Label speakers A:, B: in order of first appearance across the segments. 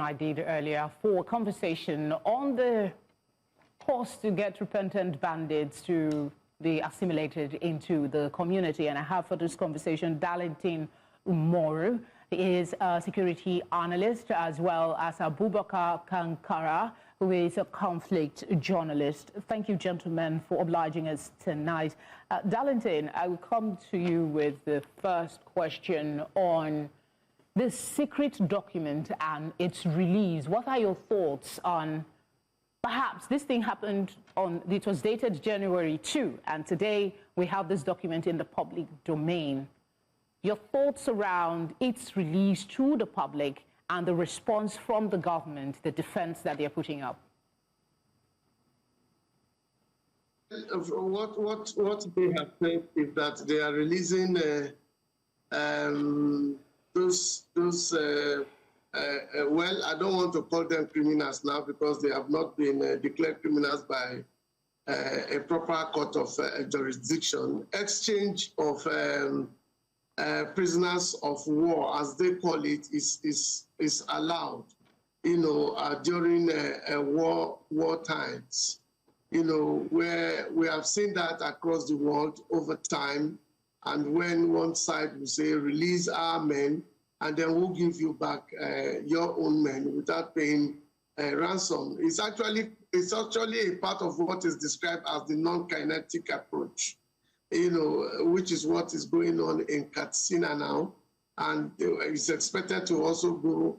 A: I did earlier for a conversation on the course to get repentant bandits to be assimilated into the community. And I have for this conversation Darlington Umoru. He is a security analyst, as well as Abubakar Kankara, who is a conflict journalist. Thank you, gentlemen, for obliging us tonight. Darlington, I will come to you with the first question on this secret document and its release. What are your thoughts on, perhaps this thing happened on, it was dated January 2, and today we have this document in the public domain. Your thoughts around its release to the public and the response from the government, the defense that they're putting up?
B: What they have said is that they are releasing well, I don't want to call them criminals now because they have not been declared criminals by a proper court of jurisdiction. Exchange of prisoners of war, as they call it, is allowed, during war times, where we have seen that across the world over time. And when one side will say, release our men, and then we'll give you back your own men without paying ransom. It's actually a part of what is described as the non-kinetic approach, which is what is going on in Katsina now, and it's expected to also go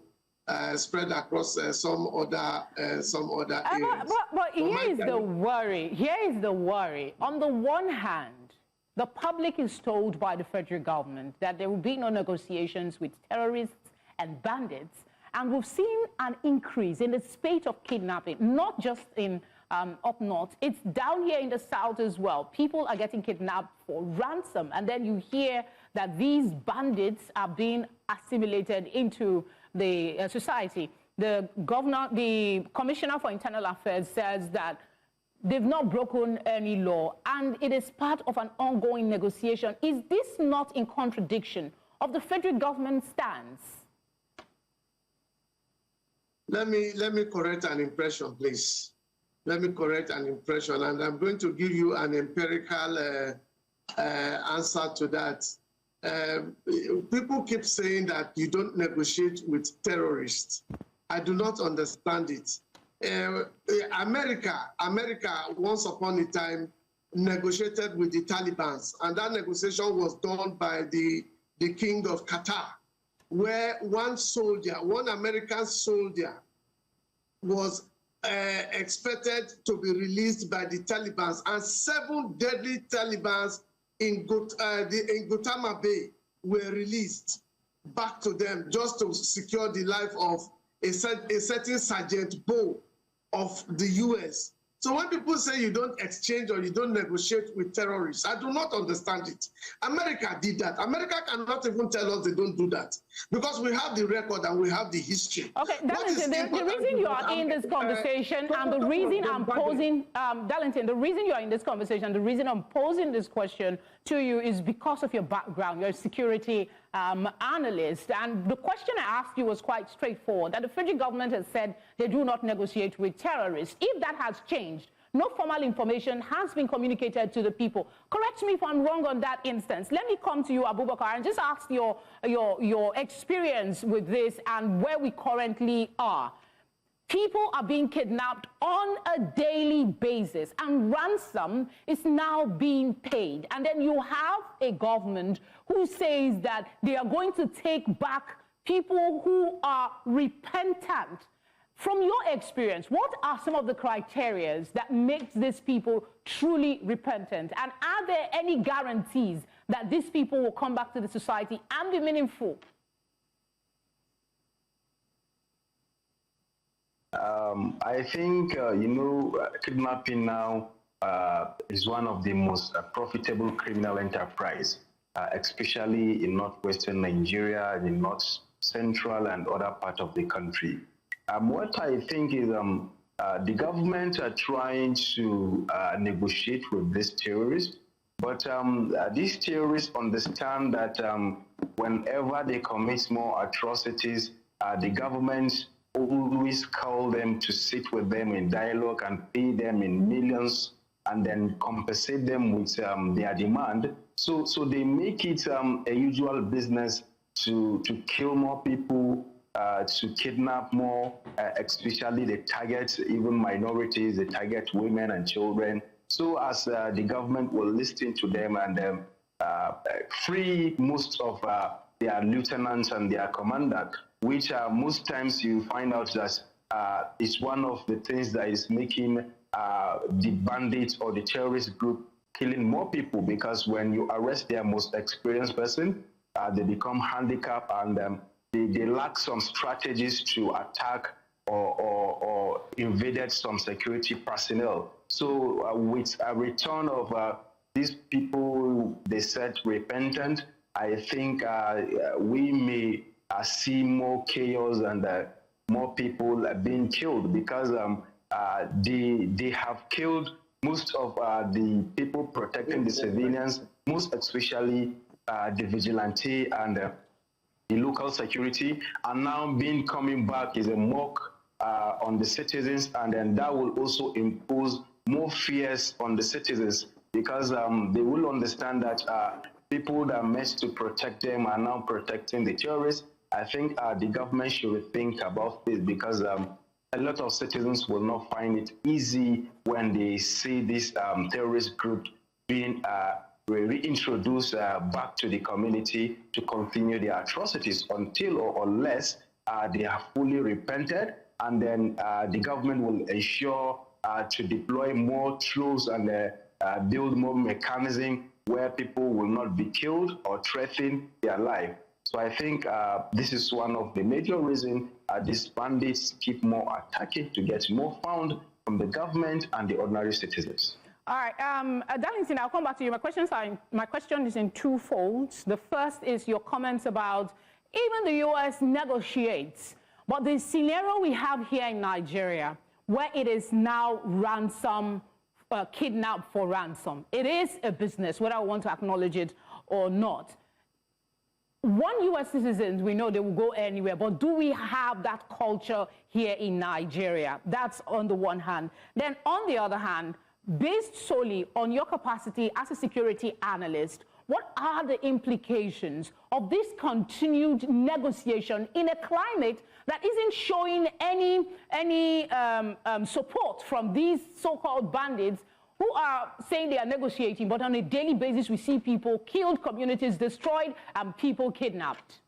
B: spread across some other areas.
A: But here is the worry. Here is the worry. On the one hand, the public is told by the federal government that there will be no negotiations with terrorists and bandits. And we've seen an increase in the spate of kidnapping, not just in up north. It's down here in the south as well. People are getting kidnapped for ransom. And then you hear that these bandits are being assimilated into the society. The Commissioner for Internal Affairs says that they've not broken any law, and it is part of an ongoing negotiation. Is this not in contradiction of the federal government stance?
B: Let me correct an impression, please. Let me correct an impression, and I'm going to give you an empirical answer to that. People keep saying that you don't negotiate with terrorists. I do not understand it. America, once upon a time, negotiated with the Taliban, and that negotiation was done by the king of Qatar, where one American soldier was expected to be released by the Taliban, and 7 deadly Taliban in Gautama Bay were released back to them just to secure the life of a certain Sergeant Bo of the US. So when people say you don't exchange or you don't negotiate with terrorists, I do not understand it. America did that. America cannot even tell us they don't do that because we have the record and we have the history.
A: Okay, Darlington, the reason you are in this conversation and the reason I'm posing, Darlington, the reason you are in this conversation, the reason I'm posing this question to you is because of your background. You're a security analyst, and the question I asked you was quite straightforward, that the federal government has said they do not negotiate with terrorists. If that has changed, no formal information has been communicated to the people. Correct me if I'm wrong on that instance. Let me come to you, Abubakar, and just ask your experience with this and where we currently are. People are being kidnapped on a daily basis, and ransom is now being paid. And then you have a government who says that they are going to take back people who are repentant. From your experience, what are some of the criteria that makes these people truly repentant? And are there any guarantees that these people will come back to the society and be meaningful?
C: I think, kidnapping now is one of the most profitable criminal enterprise, especially in northwestern Nigeria and in north central and other parts of the country. What I think is the government are trying to negotiate with these terrorists, but these terrorists understand that whenever they commit more atrocities, the government always call them to sit with them in dialogue and pay them in millions and then compensate them with their demand. So they make it a usual business to kill more people, to kidnap more, especially they target even minorities, they target women and children. So as the government will listen to them and free most of their lieutenants and their commandant, which most times you find out that is one of the things that is making the bandits or the terrorist group killing more people, because when you arrest their most experienced person, they become handicapped and they lack some strategies to attack or invaded some security personnel. So with a return of these people, they said repentant, I think we may see more chaos and more people being killed, because they have killed most of the people protecting the civilians, most especially the vigilante and the local security, are now coming back is a mock on the citizens, and then that will also impose more fears on the citizens, because they will understand that people that are meant to protect them are now protecting the terrorists. I think the government should think about this, because a lot of citizens will not find it easy when they see this terrorist group being reintroduced back to the community to continue their atrocities until or unless they have fully repented, and then the government will ensure to deploy more troops and build more mechanism where people will not be killed or threaten their life. So I think this is one of the major reasons these bandits keep more attacking, to get more found from the government and the ordinary citizens.
A: All right, Darlington, I'll come back to you. My question is in two folds. The first is your comments about even the U.S. negotiates, but the scenario we have here in Nigeria, where it is now ransom, kidnap for ransom. It is a business, whether I want to acknowledge it or not. One U.S. citizens, we know they will go anywhere, but do we have that culture here in Nigeria? That's on the one hand. Then on the other hand, based solely on your capacity as a security analyst, what are the implications of this continued negotiation in a climate that isn't showing any support from these so-called bandits who are saying they are negotiating, but on a daily basis we see people killed, communities destroyed, and people kidnapped?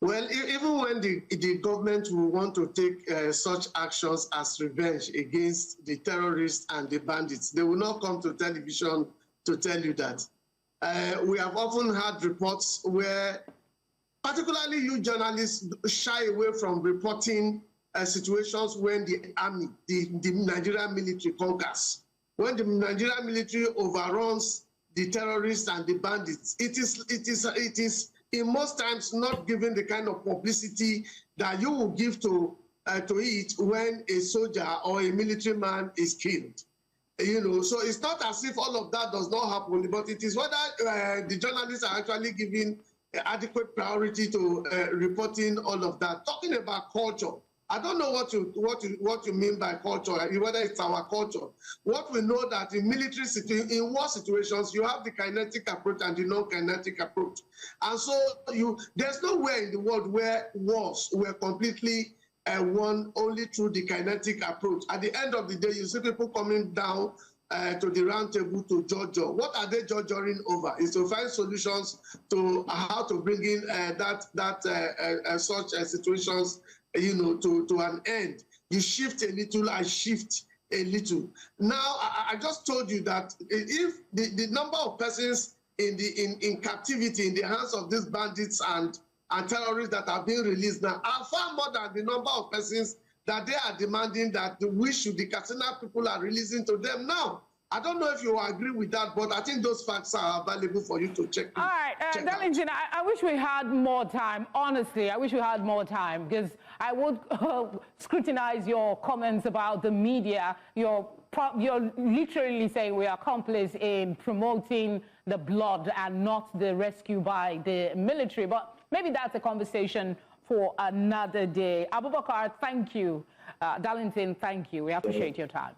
B: Well, even when the government will want to take such actions as revenge against the terrorists and the bandits, they will not come to television to tell you that. We have often had reports where, particularly you journalists, shy away from reporting situations when the army, the Nigerian military conquers. When the Nigerian military overruns the terrorists and the bandits, it is in most times not given the kind of publicity that you will give to it when a soldier or a military man is killed. You know, so it's not as if all of that does not happen, but it is whether the journalists are actually giving adequate priority to reporting all of that. Talking about culture, I don't know what you mean by culture, whether it's our culture. What we know that in military in war situations, you have the kinetic approach and the non-kinetic approach. And so there's nowhere in the world where wars were completely won only through the kinetic approach. At the end of the day, you see people coming down to the round table to judge. What are they judging over? Is to find solutions to how to bring in such situations, you know, to an end. You shift a little, I shift a little. Now, I just told you that if the number of persons in captivity in the hands of these bandits and terrorists that are being released now are far more than the number of persons that they are demanding that the Katsina people are releasing to them now. I don't know if you agree with that, but I think those facts are available for you to check.
A: All right, Darlington, I wish we had more time. Honestly, I wish we had more time, because I would scrutinize your comments about the media. You're literally saying we are accomplice in promoting the blood and not the rescue by the military. But maybe that's a conversation for another day. Abubakar, thank you. Darlington, thank you. We appreciate your time.